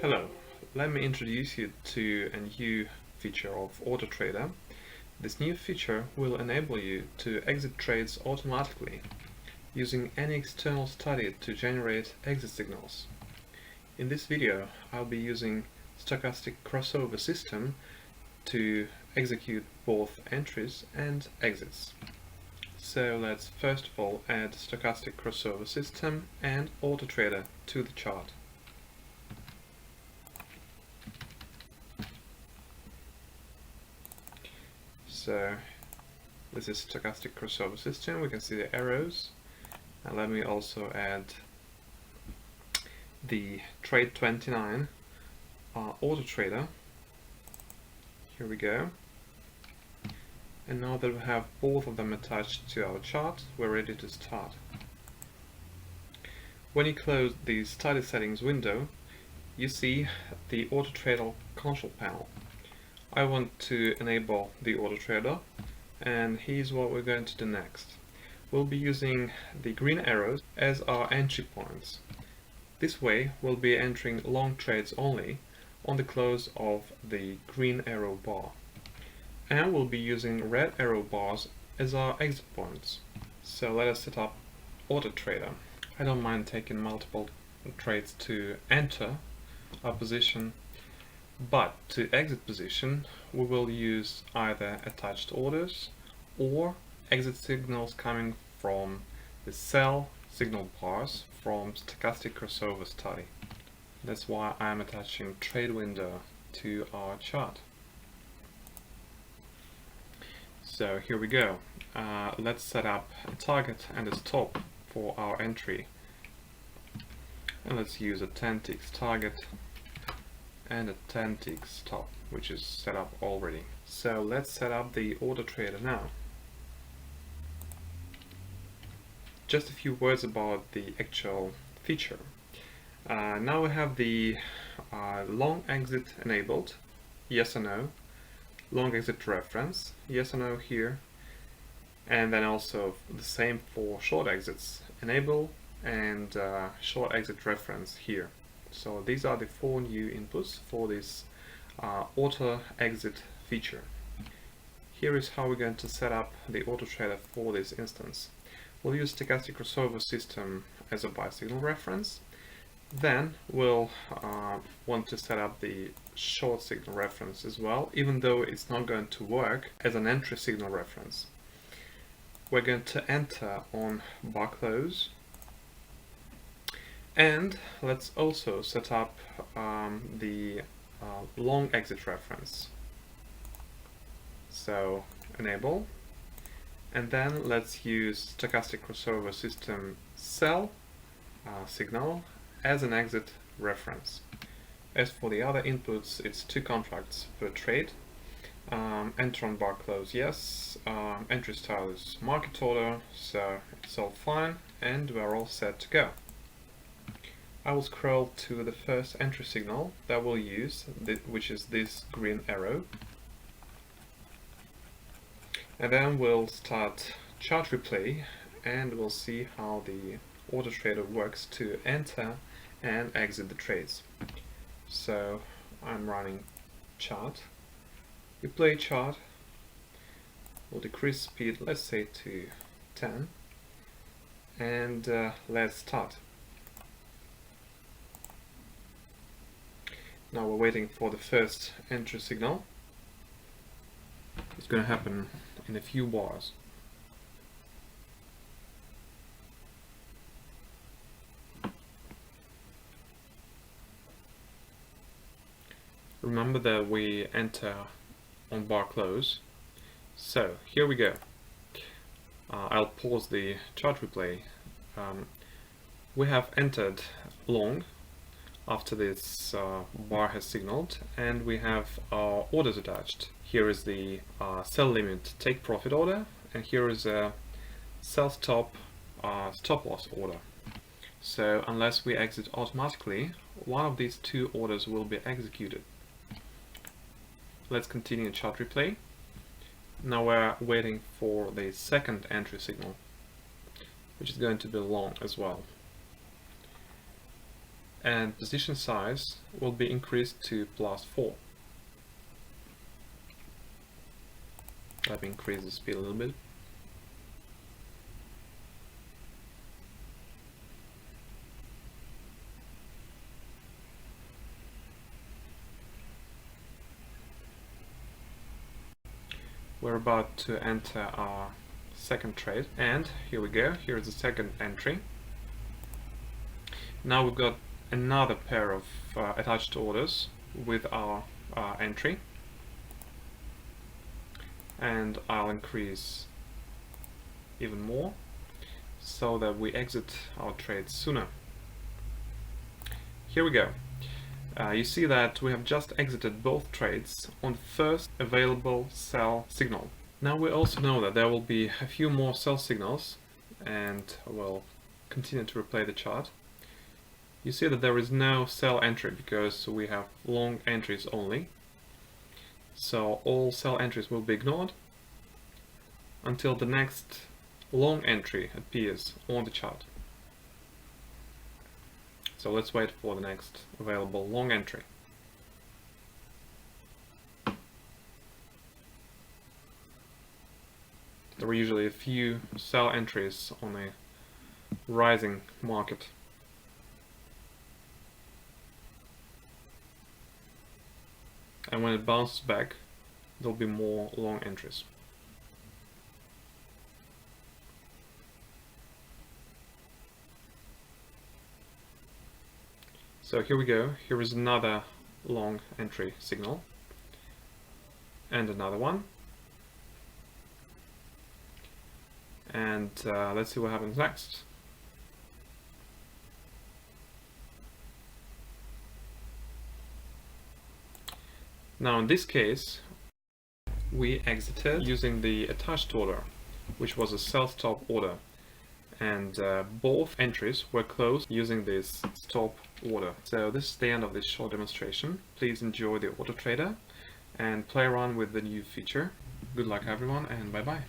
Hello, let me introduce you to a new feature of Autotrader. This new feature will enable you to exit trades automatically using any external study to generate exit signals. In this video, I'll be using stochastic crossover system to execute both entries and exits. So let's first of all add stochastic crossover system and Autotrader to the chart. So this is stochastic crossover system. We can see the arrows, and let me also add the trade 29 Autotrader. Here we go. And now that we have both of them attached to our chart, we're ready to start. When you close the study settings window, you see the Autotrader console panel. I want to enable the Autotrader, and here's what we're going to do next. We'll be using the green arrows as our entry points. This way we'll be entering long trades only on the close of the green arrow bar. And we'll be using red arrow bars as our exit points. So let us set up Autotrader. I don't mind taking multiple trades to enter our position, but to exit position we will use either attached orders or exit signals coming from the sell signal bars from stochastic crossover study. That's why I'm attaching trade window to our chart. So here we go. Let's set up a target and a stop for our entry, and let's use a 10 ticks target and a 10 tick stop, which is set up already. So let's set up the Autotrader now. Just a few words about the actual feature. Now we have the long exit enabled, yes or no, long exit reference, yes or no here, and then also the same for short exits, enable, and short exit reference here. So these are the 4 new inputs for this AutoExit feature. Here is how we're going to set up the Autotrader for this instance. We'll use stochastic crossover system as a buy signal reference. Then we'll want to set up the short signal reference as well, even though it's not going to work as an entry signal reference. We're going to enter on bar close. And let's also set up the long exit reference. So enable, and then let's use stochastic crossover system sell signal as an exit reference. As for the other inputs, it's 2 contracts per trade. Enter on bar close, yes. Entry style is market order, so it's all fine, and we're all set to go. I will scroll to the first entry signal that we'll use, which is this green arrow. And then we'll start chart replay, and we'll see how the Autotrader works to enter and exit the trades. So I'm running chart, replay chart, we'll decrease speed, let's say to 10, and let's start. Now we're waiting for the first entry signal. It's going to happen in a few bars. Remember that we enter on bar close. So here we go. I'll pause the chart replay. We have entered long after this bar has signaled, and we have our orders attached. Here is the sell limit take profit order, and here is a sell stop stop loss order. So unless we exit automatically, one of these 2 orders will be executed. Let's continue chart replay. Now we're waiting for the second entry signal, which is going to be long as well. and position size will be increased to +4. Let me increase the speed a little bit. We're about to enter our second trade, and here we go. Here is the second entry. Now we've got another pair of attached orders with our entry, and I'll increase even more so that we exit our trade sooner. Here we go. You see that we have just exited both trades on the first available sell signal. Now we also know that there will be a few more sell signals, and we'll continue to replay the chart. You see that there is no sell entry because we have long entries only. So all sell entries will be ignored until the next long entry appears on the chart. So let's wait for the next available long entry. There are usually a few sell entries on a rising market. And when it bounces back, there'll be more long entries. So here we go. Here is another long entry signal, and another one. And let's see what happens next. Now in this case, we exited using the attached order, which was a sell stop order, and both entries were closed using this stop order. So this is the end of this short demonstration. Please enjoy the Autotrader and play around with the new feature. Good luck everyone, and bye bye.